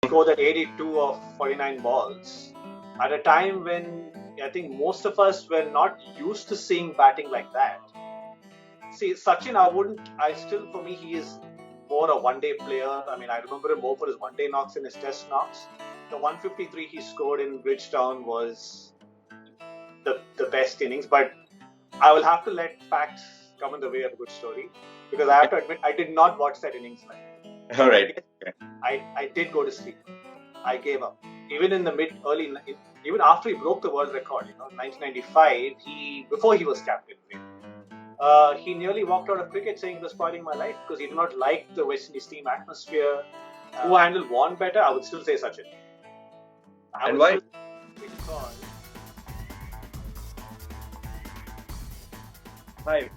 score that 82 of 49 balls at a time when I think most of us were not used to seeing batting like that. See, Sachin, for me, he is more a one-day player. I mean, I remember him more for his one-day knocks and his test knocks. The 153 he scored in Bridgetown was the best innings, but I will have to let facts come in the way of a good story because I have to admit I did not watch that innings live. All right. I did go to sleep. I gave up. Even in the even after he broke the world record, 1995, before he was captain, he nearly walked out of cricket saying it was spoiling my life because he did not like the West Indies team atmosphere. Who handled Warne better? I would still say Sachin. And why? Because... Hi,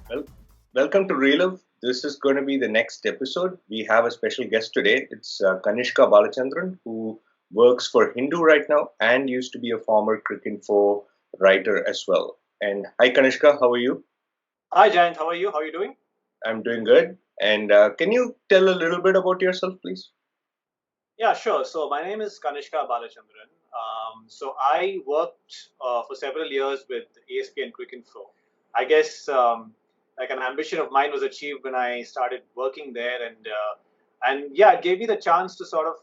welcome to Relive. This is going to be the next episode. We have a special guest today. It's Kanishkaa Balachandran, who works for Hindu right now and used to be a former Cricinfo writer as well. And hi, Kanishkaa, how are you? Hi, Jayant. How are you? How are you doing? I'm doing good. And can you tell a little bit about yourself, please? Yeah, sure. So my name is Kanishkaa Balachandran. So I worked for several years with ESPN Cricinfo. I guess like an ambition of mine was achieved when I started working there, and yeah, it gave me the chance to sort of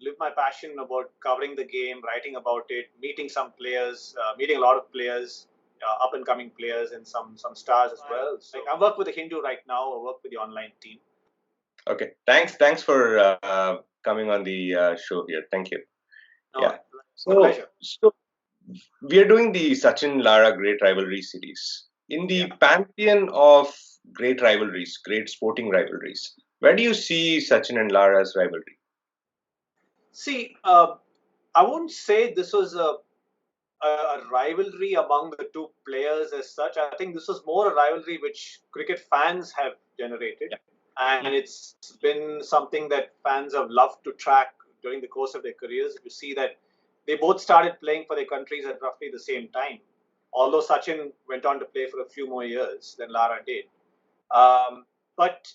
live my passion about covering the game, writing about it, meeting some players, meeting a lot of players, up and coming players, and some stars as well. So I work with the Hindu right now. I work with the online team. Okay, thanks for coming on the show here. Thank you. Yeah, pleasure. So we are doing the Sachin-Lara Great Rivalry series. In the pantheon of great rivalries, great sporting rivalries, where do you see Sachin and Lara's rivalry? See, I won't say this was a rivalry among the two players as such. I think this was more a rivalry which cricket fans have generated. And it's been something that fans have loved to track during the course of their careers. You see that they both started playing for their countries at roughly the same time. Although Sachin went on to play for a few more years than Lara did. But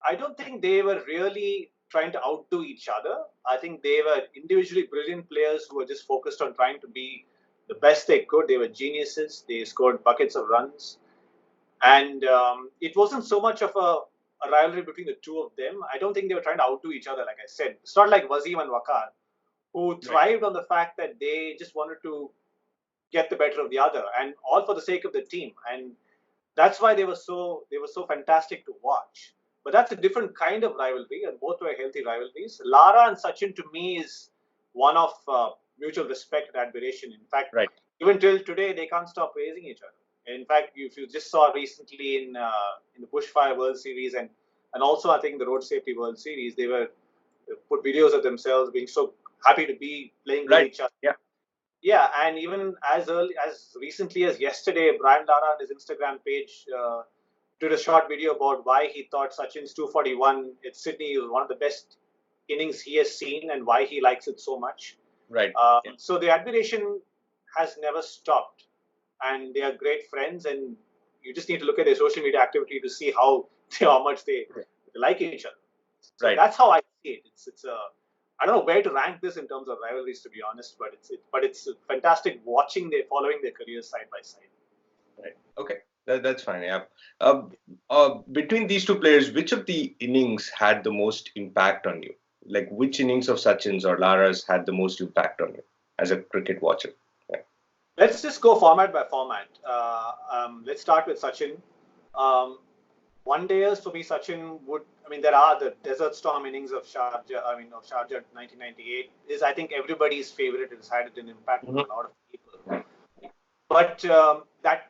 I don't think they were really trying to outdo each other. I think they were individually brilliant players who were just focused on trying to be the best they could. They were geniuses. They scored buckets of runs. And it wasn't so much of a rivalry between the two of them. I don't think they were trying to outdo each other, like I said. It's not like Wasim and Waqar, who thrived on the fact that they just wanted to get the better of the other, and all for the sake of the team. And that's why they were so fantastic to watch. But that's a different kind of rivalry, and both were healthy rivalries. Lara and Sachin, to me, is one of mutual respect and admiration. In fact, even till today, they can't stop praising each other. In fact, if you just saw recently in the Bushfire World Series and also I think the Road Safety World Series, they put videos of themselves being so happy to be playing with each other. Yeah, and even as recently as yesterday, Brian Lara on his Instagram page did a short video about why he thought Sachin's 241 at Sydney was one of the best innings he has seen and why he likes it so much. So the admiration has never stopped, and they are great friends. And you just need to look at their social media activity to see how much they like each other. So that's how I see it. It's I don't know where to rank this in terms of rivalries, to be honest, but it's fantastic following their careers side by side. Right. Okay. That's fine. Yeah. Between these two players, which of the innings had the most impact on you? Like which innings of Sachin's or Lara's had the most impact on you as a cricket watcher? Yeah. Let's just go format by format. Let's start with Sachin. One dayers for me, Sachin there are the Desert Storm innings of Sharjah. Of Sharjah 1998 is, I think, everybody's favorite. It has had an impact on a lot of people. But that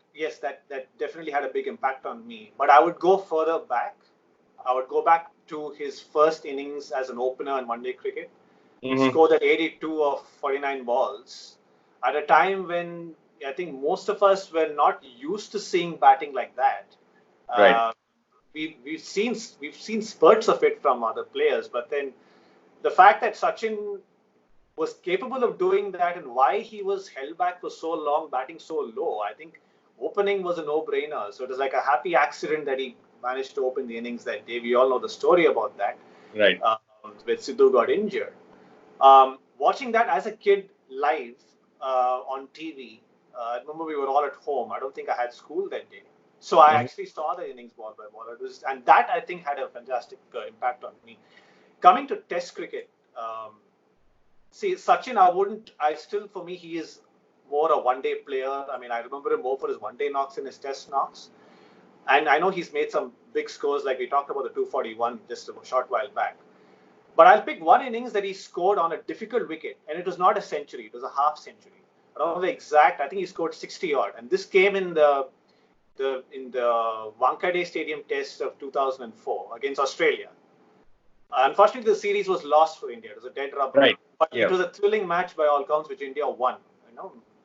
definitely had a big impact on me. But I would go further back. I would go back to his first innings as an opener in one-day cricket. He scored at 82 of 49 balls at a time when I think most of us were not used to seeing batting like that. We've seen spurts of it from other players, but then the fact that Sachin was capable of doing that and why he was held back for so long, batting so low, I think opening was a no-brainer. So it was like a happy accident that he managed to open the innings that day. We all know the story about that. when Sidhu got injured. Watching that as a kid live on TV, I remember we were all at home. I don't think I had school that day. So I actually saw the innings ball by ball. And that I think had a fantastic impact on me. Coming to Test cricket, see Sachin, for me, he is more a one-day player. I mean, I remember him more for his one-day knocks and his Test knocks. And I know he's made some big scores, like we talked about the 241 just a short while back. But I'll pick one innings that he scored on a difficult wicket, and it was not a century; it was a half century. I don't know the exact. I think he scored 60 odd, and this came in the Wankhede Stadium Test of 2004 against Australia. Unfortunately, the series was lost for India. It was a dead rubber. Right. But it was a thrilling match by all counts, which India won.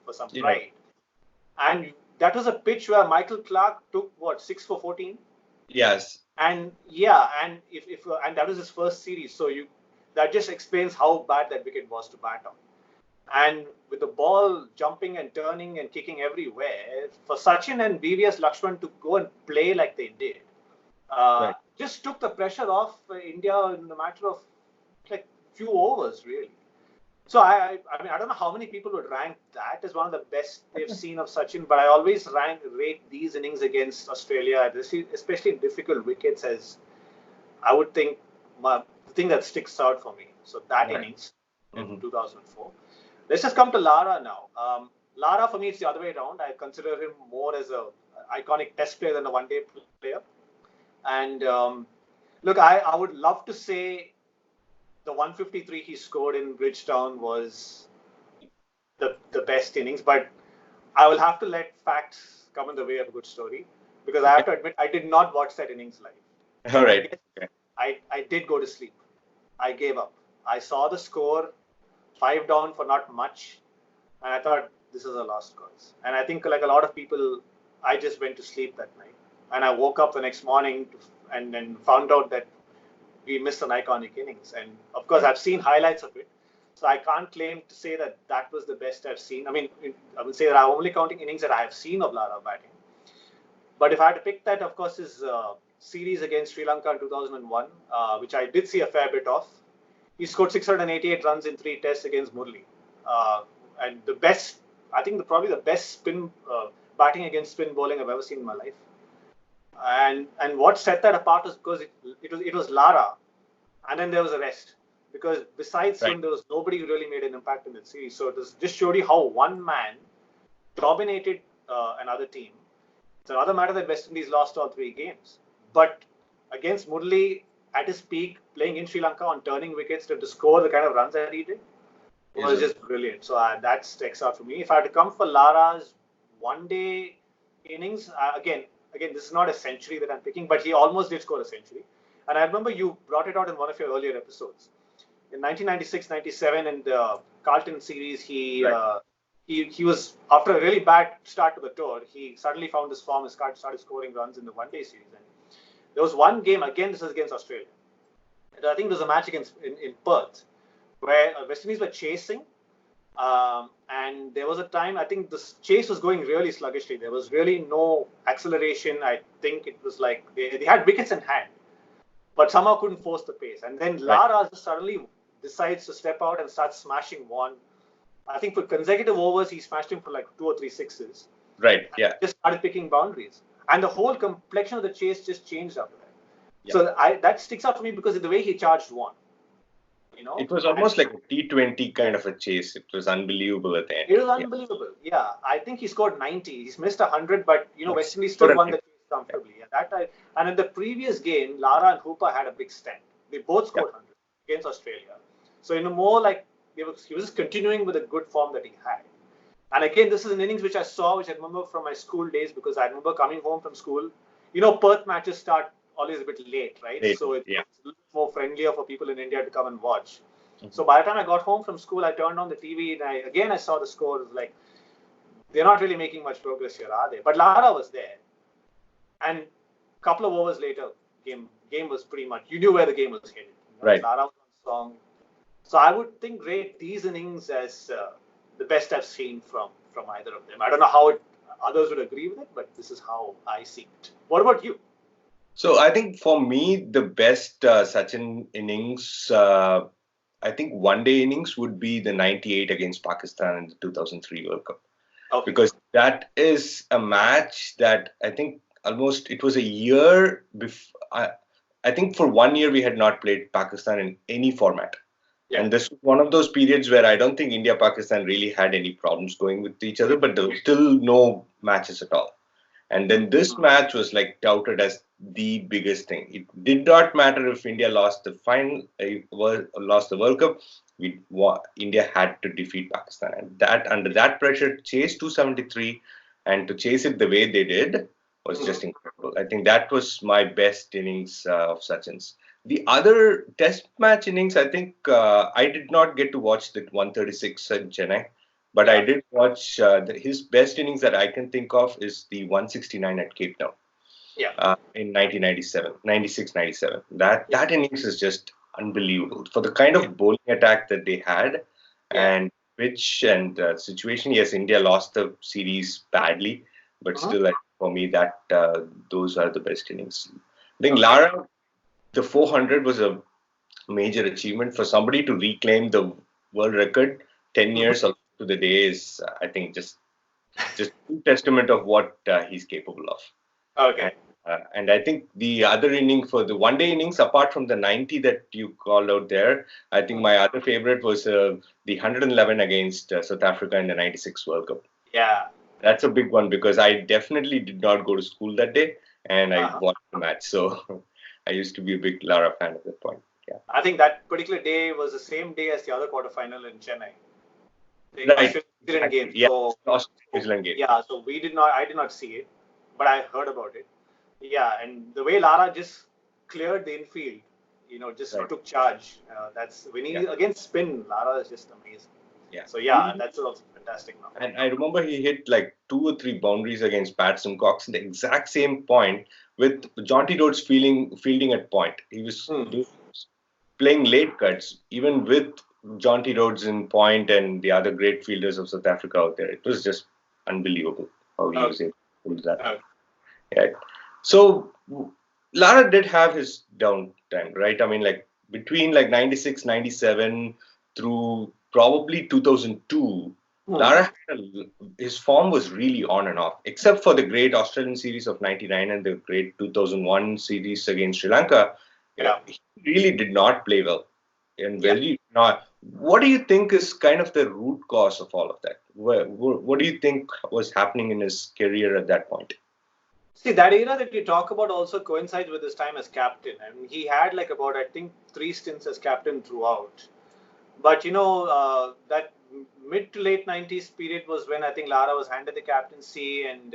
For some pride. And that was a pitch where Michael Clarke took 6 for 14. Yes. And and that was his first series. So that just explains how bad that wicket was to bat on. And with the ball jumping and turning and kicking everywhere, for Sachin and VVS Lakshman to go and play like they did, just took the pressure off India in a matter of like few overs, really. So I mean, I don't know how many people would rank that as one of the best they've seen of Sachin, but I always rate these innings against Australia, especially in difficult wickets, as I would think the thing that sticks out for me. So that innings in 2004. Let's just come to Lara now. Lara, for me, it's the other way around. I consider him more as an iconic Test player than a one-day player. And look, I would love to say the 153 he scored in Bridgetown was the best innings, but I will have to let facts come in the way of a good story, because I have to admit I did not watch that innings live. All right. I did go to sleep. I gave up. I saw the score, 5 down for not much, and I thought this is a lost cause. And I think like a lot of people, I just went to sleep that night, and I woke up the next morning and then found out that we missed an iconic innings. And of course, I've seen highlights of it, so I can't claim to say that was the best I've seen. I mean, I would say that I'm only counting innings that I have seen of Lara batting. But if I had to pick that, of course, his series against Sri Lanka in 2001, which I did see a fair bit of. He scored 688 runs in 3 tests against Murali. And probably the best spin batting against spin bowling I've ever seen in my life. And what set that apart was because it was Lara, and then there was the rest. Because besides him, there was nobody who really made an impact in that series. So it just showed you how one man dominated another team. It's another matter that West Indies lost all 3 games. But against Murali, at his peak, playing in Sri Lanka on turning wickets to score the kind of runs that he did, was just brilliant. So that sticks out for me. If I had to come for Lara's one-day innings, again, this is not a century that I'm picking, but he almost did score a century. And I remember you brought it out in one of your earlier episodes. In 1996-97, in the Carlton series, he was, after a really bad start to the tour, he suddenly found his form and started scoring runs in the one-day series. And there was one game, again, this is against Australia. And I think there was a match in Perth, where West Indies were chasing. And there was a time, I think the chase was going really sluggishly. There was really no acceleration. I think it was like they had wickets in hand, but somehow couldn't force the pace. And then Lara suddenly decides to step out and start smashing one. I think for consecutive overs, he smashed him for like 2 or 3 sixes. Right, yeah. Just started picking boundaries. And the whole complexion of the chase just changed after that. Yeah. So that sticks out to me because of the way he charged one. It was almost like a T20 kind of a chase. It was unbelievable at the end. It was unbelievable. Yeah. I think he scored 90. He's missed 100, but West Indies still won the chase comfortably. Yeah. And in the previous game, Lara and Hooper had a big stand. They both scored 100 against Australia. So more like he was just continuing with the good form that he had. And again, this is an innings which I remember from my school days, because I remember coming home from school. Perth matches start always a bit late, right? So it's a little more friendlier for people in India to come and watch. Mm-hmm. So by the time I got home from school, I turned on the TV and I saw the score. It was like, they're not really making much progress here, are they? But Lara was there. And a couple of overs later, game was pretty much, you knew where the game was headed. Right. Lara was on song. So I would rate these innings as the best I've seen from either of them. I don't know how others would agree with it, but this is how I see it. What about you? So I think for me, the best Sachin innings, I think one day innings would be the 98 against Pakistan in the 2003 World Cup. Okay. Because that is a match that I think almost it was a year before. I think for 1 year we had not played Pakistan in any format. Yeah. And this was one of those periods where I don't think India Pakistan really had any problems going with each other, but there was still no matches at all. And then this match was like touted as the biggest thing. It did not matter if India lost the final, lost the World Cup. India had to defeat Pakistan, and that under that pressure, to chase 273 and to chase it the way they did was just incredible. I think that was my best innings of Sachin's. The other Test match innings, I think I did not get to watch the 136 in Chennai. But I did watch his best innings that I can think of is the 169 at Cape Town Yeah. in 1997, 96, 97. That innings is just unbelievable for the kind of bowling attack that they had and pitch and situation. Yes, India lost the series badly, but still, for me, that those are the best innings. I think Lara, the 400 was a major achievement for somebody to reclaim the world record 10 years to the day is I think just true testament of what he's capable of. Okay. And I think the other inning for the one day innings, apart from the 90 that you called out there, I think my other favorite was the 111 against South Africa in the 96 World Cup. Yeah. That's a big one because I definitely did not go to school that day and I watched the match. So I used to be a big Lara fan at that point. Yeah. I think that particular day was the same day as the other quarterfinal in Chennai. The Right. Australia-New Zealand game. Yeah. So, New Zealand game. yeah, so I did not see it, but I heard about it. Yeah, and the way Lara just cleared the infield, just took charge. That's winning against spin. Lara is just amazing. Yeah. So yeah, that's also fantastic now. And I remember he hit like 2 or 3 boundaries against Pat Simcox at the exact same point with Jonty Rhodes fielding at point. He was playing late cuts, even with Jonty Rhodes in point and the other great fielders of South Africa out there. It was just unbelievable how he was able to do that. Yeah. So Lara did have his downtime, right? I mean, like between like 96, 97 through probably 2002, Lara his form was really on and off, except for the great Australian series of 99 and the great 2001 series against Sri Lanka. He really did not play well. And very not. What do you think is kind of the root cause of all of that? What do you think was happening in his career at that point? See, that era that you talk about also coincides with his time as captain. I mean, he had like about, I think, 3 stints as captain throughout. But, that mid to late 90s period was when I think Lara was handed the captaincy. And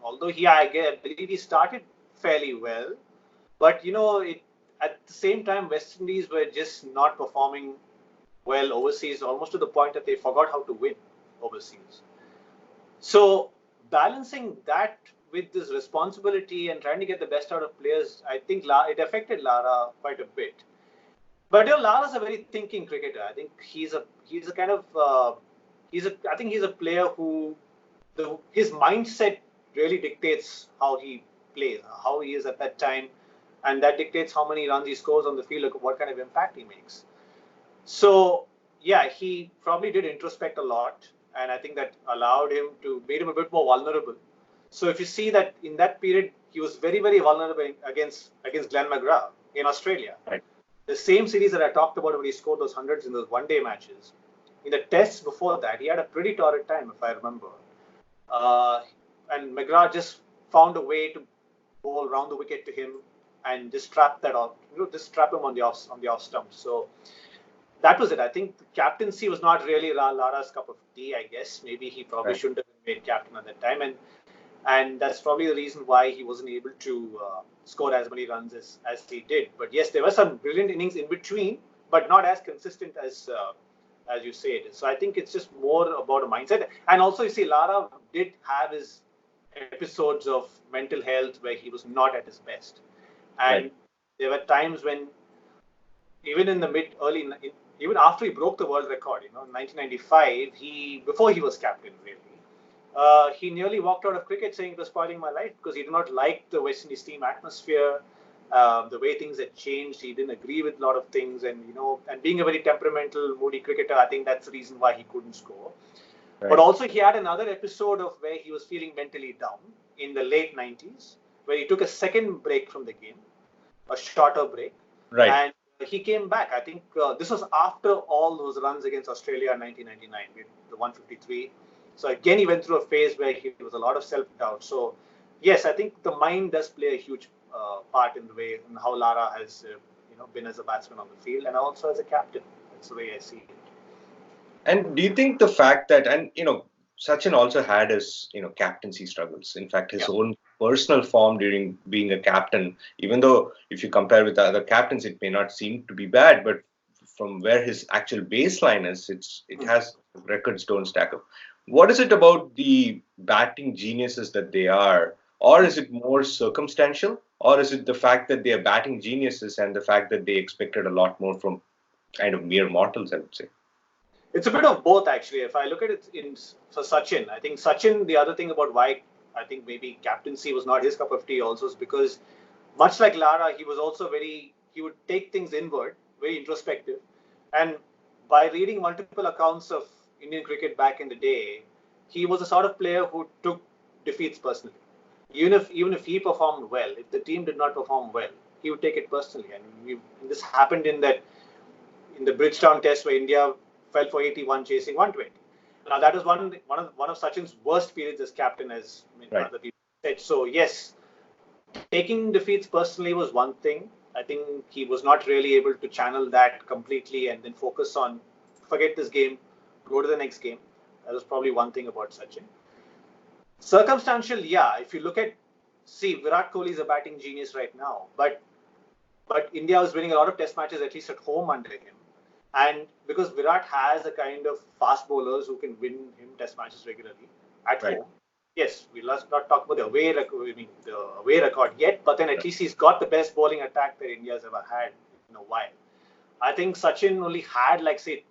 although I believe he started fairly well, but, at the same time, West Indies were just not performing well overseas, almost to the point that they forgot how to win overseas. So balancing that with this responsibility and trying to get the best out of players, I think it affected Lara quite a bit. But Lara's a very thinking cricketer. I think he's a kind of I think he's a player who his mindset really dictates how he plays, how he is at that time, and that dictates how many runs he scores on the field, what kind of impact he makes. So yeah, he probably did introspect a lot, and I think that made him a bit more vulnerable. So if you see that in that period, he was very, very vulnerable against Glenn McGrath in Australia. Right. The same series that I talked about where he scored those hundreds in those one-day matches. In the tests before that, he had a pretty torrid time, if I remember. And McGrath just found a way to bowl round the wicket to him and just trap that off, just trap him on the off stump. So that was it. I think the captaincy was not really Lara's cup of tea, I guess. Maybe he probably shouldn't have been made captain at that time. And that's probably the reason why he wasn't able to score as many runs as he did. But yes, there were some brilliant innings in between, but not as consistent as you said. So I think it's just more about a mindset. And also, you see, Lara did have his episodes of mental health where he was not at his best. And there were times when, even in the even after he broke the world record, in 1995, before he was captain, really, He nearly walked out of cricket saying it was spoiling my life because he did not like the West Indies team atmosphere, the way things had changed. He didn't agree with a lot of things, and and being a very temperamental, moody cricketer, I think that's the reason why he couldn't score. But Right. also, he had another episode of where he was feeling mentally down in the late 90s, where he took a second break from the game, a shorter break, Right. and he came back. I think this was after all those runs against Australia in 1999, with the 153. So again, he went through a phase where he was a lot of self-doubt. So yes, I think the mind does play a huge part in the way in how Lara has been as a batsman on the field and also as a captain. That's the way I see it. And do you think the fact that, and Sachin also had his, captaincy struggles. In fact, his Yeah. own personal form during being a captain, even though if you compare with the other captains, it may not seem to be bad, but from where his actual baseline is, it Mm. has records don't stack up. What is it about the batting geniuses that they are, or is it more circumstantial, or is it the fact that they are batting geniuses and the fact that they expected a lot more from kind of mere mortals, I would say. It's a bit of both, actually. If I look at it for Sachin, I think Sachin, the other thing about why I think maybe captaincy was not his cup of tea also is because, much like Lara, he would take things inward, very introspective. And by reading multiple accounts of Indian cricket back in the day, he was the sort of player who took defeats personally. Even if he performed well, if the team did not perform well, he would take it personally. And this happened in the Bridgetown Test where India fell for 81 chasing 120. Now that was one of Sachin's worst periods as captain, as Right. other people said. So yes, taking defeats personally was one thing. I think he was not really able to channel that completely and then focus on forget this game, go to the next game. That was probably one thing about Sachin. Circumstantial, yeah. If you look at, see, Virat Kohli is a batting genius right now, but India was winning a lot of test matches at least at home under him. And because Virat has a kind of fast bowlers who can win him test matches regularly at Right. home. Yes, we let's not talk about the away record, the away record yet, but then at least he's got the best bowling attack that India's ever had in a while. I think Sachin only had like say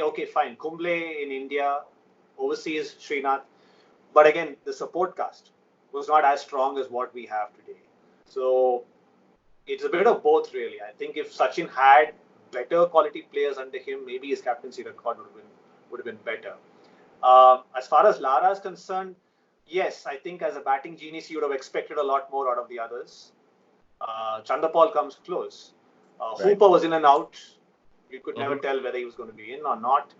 okay fine, Kumble in India, overseas Srinath, but again the support cast was not as strong as what we have today. So it's a bit of both, really. I think if Sachin had better quality players under him, maybe his captaincy record would have been better. As far as Lara is concerned, yes, I think as a batting genius, you would have expected a lot more out of the others. Chandapal comes close. Right. Hooper was in and out. You could never Hmm. tell whether he was going to be in or not.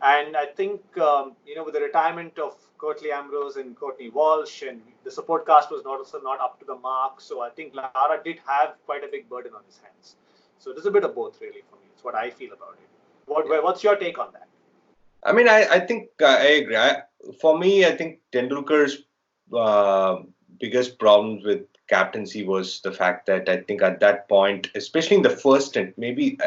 And I think, with the retirement of Courtney Ambrose and Courtney Walsh, and the support cast was also not up to the mark. So I think Lara did have quite a big burden on his hands. So it is a bit of both, really, for me. It's what I feel about it. Yeah. What's your take on that? I mean, I think I agree. For me, I think Tendulkar's uh, biggest problems with captaincy was the fact that I think at that point, especially in the first stint, maybe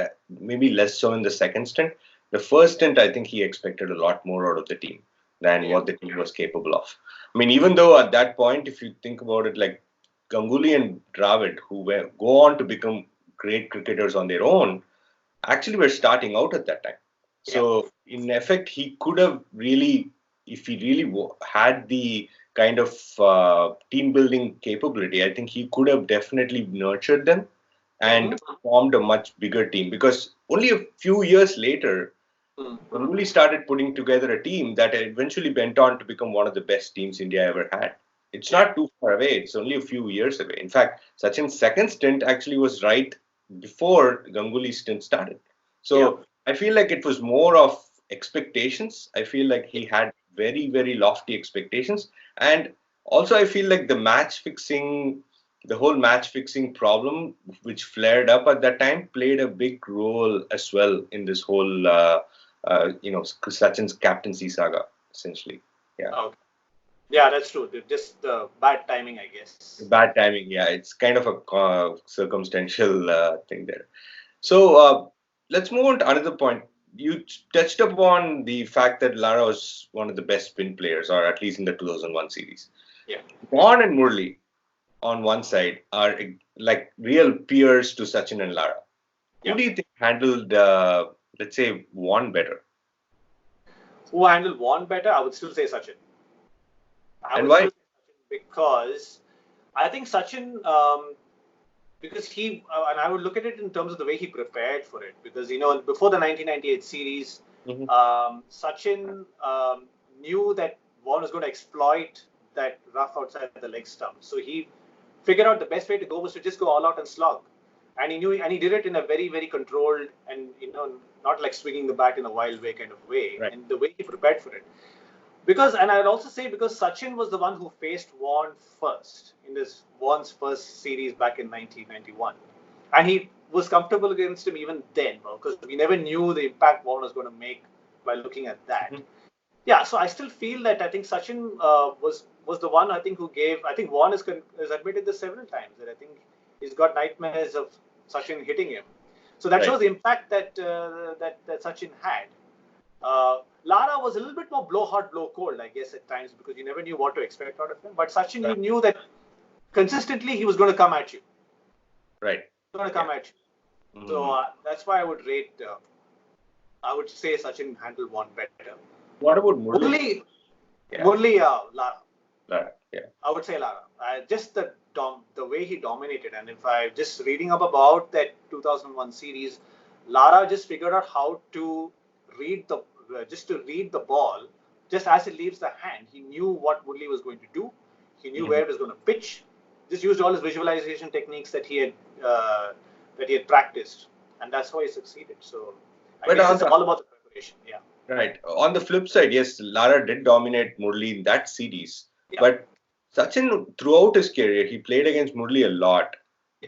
less so in the second stint. The first stint, I think he expected a lot more out of the team than Yeah. what the team was capable of. I mean, even though at that point, if you think about it, like Ganguly and Dravid, go on to become great cricketers on their own, actually were starting out at that time. Yeah. So in effect, he could have really, if he really had the kind of team building capability, I think he could have definitely nurtured them and Mm-hmm. formed a much bigger team. Because only a few years later, Mm-hmm. Murali started putting together a team that eventually went on to become one of the best teams India ever had. It's Yeah. not too far away. It's only a few years away. In fact, Sachin's second stint actually was right before Ganguly's stint started. Yeah. So I feel like it was more of expectations. I feel like he had very, very lofty expectations. And also, I feel like the whole match fixing problem, which flared up at that time, played a big role as well in this whole Sachin's captaincy saga, essentially. Yeah. Okay. Yeah, that's true. Just bad timing, I guess. Bad timing. Yeah. It's kind of a circumstantial thing there. So let's move on to another point. You touched upon the fact that Lara was one of the best spin players, or at least in the 2001 series. Yeah. Warne and Murali on one side are like real peers to Sachin and Lara. Who Yeah. do you think handled, let's say, Warne better? Who handled Warne better? I would still say Sachin. And why? Because I think Sachin, because and I would look at it in terms of the way he prepared for it. Because, before the 1998 series, Sachin knew that Warne was going to exploit that rough outside the leg stump. So he figured out the best way to go was to just go all out and slog. And he did it in a very, very controlled and, not like swinging the bat in a wild way kind of way. Right. And the way he prepared for it. And I'd also say because Sachin was the one who faced Warne first in this Warne's first series back in 1991, and he was comfortable against him even then, because we never knew the impact Warne was going to make by looking at that. Yeah, so I still feel that I think Sachin was the one I think who gave. I think Warne has admitted this several times that I think he's got nightmares of Sachin hitting him. So that shows the impact that Sachin had. Lara was a little bit more blow hot, blow cold, I guess, at times because you never knew what to expect out of him. But Sachin, you knew that consistently he was going to come at you. Right. He was going to come at you. So that's why I would I would say Sachin handled Warne better. What about Murali? Murali, Lara. Lara, yeah. I would say Lara. Just the way he dominated, and if I just reading up about that 2001 series, Lara just figured out how to read the ball just as it leaves the hand. He knew what Murali was going to do. He knew where it was going to pitch. Just used all his visualization techniques that he had practiced, and that's how he succeeded. So I guess it's all about the preparation. Yeah. Right. On the flip side, yes, Lara did dominate Murali in that series, but Sachin throughout his career he played against Murali a lot.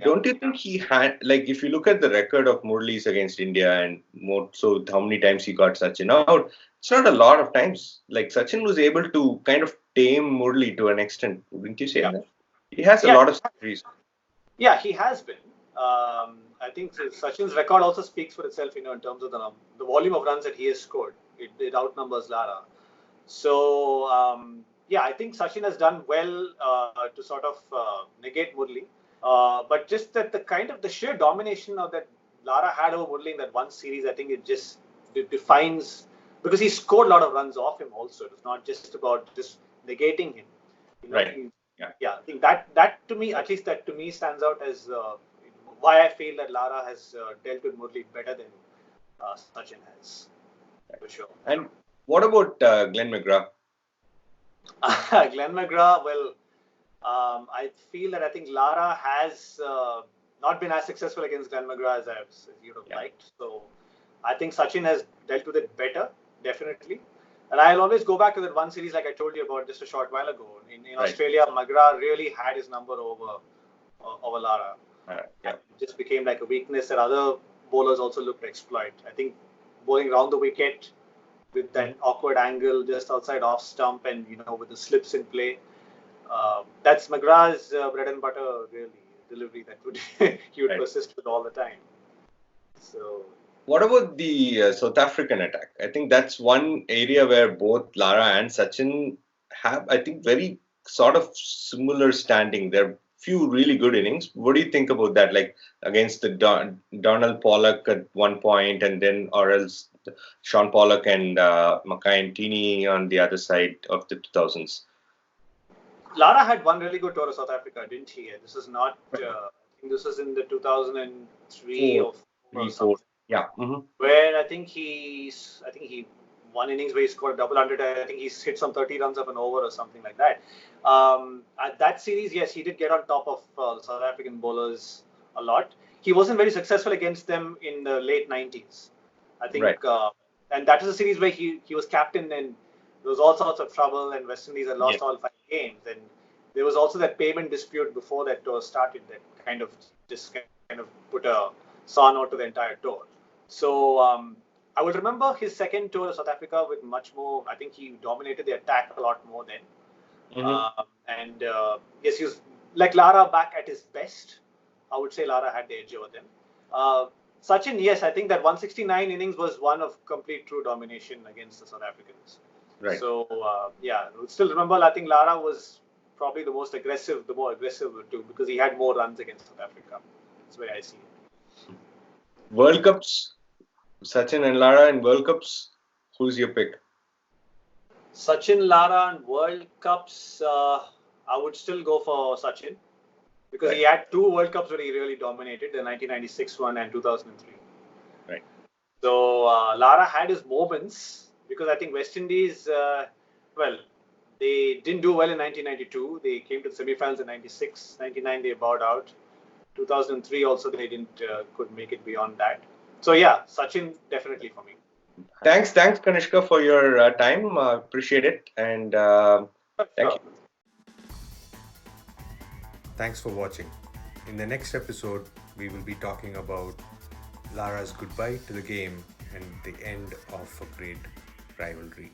Don't you think he had, like, if you look at the record of Murali's against India and more so how many times he got Sachin out, it's not a lot of times. Like, Sachin was able to kind of tame Murali to an extent. Wouldn't you say that? He has a lot of centuries. Yeah, he has been. I think Sachin's record also speaks for itself, in terms of the volume of runs that he has scored. It outnumbers Lara. So, I think Sachin has done well to sort of negate Murali. But just that the sheer domination of that Lara had over Murali in that one series, I think it defines, because he scored a lot of runs off him also. It's not just about just negating him. Right. I think that to me, at least that to me stands out as why I feel that Lara has dealt with Murali better than Sachin has, for sure. And what about Glenn McGrath? Glenn McGrath, well, I feel that I think Lara has not been as successful against Glenn McGrath as you would have liked. So I think Sachin has dealt with it better, definitely. And I'll always go back to that one series like I told you about just a short while ago. In Australia, McGrath really had his number over Lara. It just became like a weakness that other bowlers also looked to exploit. I think bowling around the wicket with that awkward angle just outside off stump and, with the slips in play. That's McGrath's bread and butter, really, delivery that he would persist with all the time. So, what about the South African attack? I think that's one area where both Lara and Sachin have, I think, very sort of similar standing. There are few really good innings. What do you think about that? Like against the Donald Pollock at one point, and then or else Sean Pollock and Mackay and Tini on the other side of the 2000s. Lara had one really good tour of South Africa, didn't he? This is not. I think this was in the 2003 or 4. Yeah. Where I think he one innings where he scored a double hundred. I think he hit some 30 runs of an over or something like that. At that series, yes, he did get on top of South African bowlers a lot. He wasn't very successful against them in the late 90s. I think, and that was a series where he was captain and there was all sorts of trouble and West Indies had lost all 5 games. And there was also that payment dispute before that tour started that kind of put a saw note to the entire tour. So I will remember his second tour of South Africa with much more. I think he dominated the attack a lot more then. Yes, he was like Lara back at his best. I would say Lara had the edge over them. Sachin, yes, I think that 169 innings was one of complete true domination against the South Africans. Right. So still remember, I think Lara was probably the more aggressive too, because he had more runs against South Africa. That's the way I see it. World Cups, Sachin and Lara in World Cups, who's your pick? Sachin-Lara and World Cups, I would still go for Sachin because Right. he had two World Cups where he really dominated, the 1996 one and 2003. Right. So Lara had his moments because I think West Indies, well, they didn't do well in 1992. They came to the semi-finals in 96. 99 they bowed out. 2003 also they didn't could make it beyond that. So yeah, Sachin definitely for me. Thanks, Kanishka, for your time. Appreciate it, and thank Sure. you. Thanks for watching. In the next episode, we will be talking about Lara's goodbye to the game and the end of a great rivalry.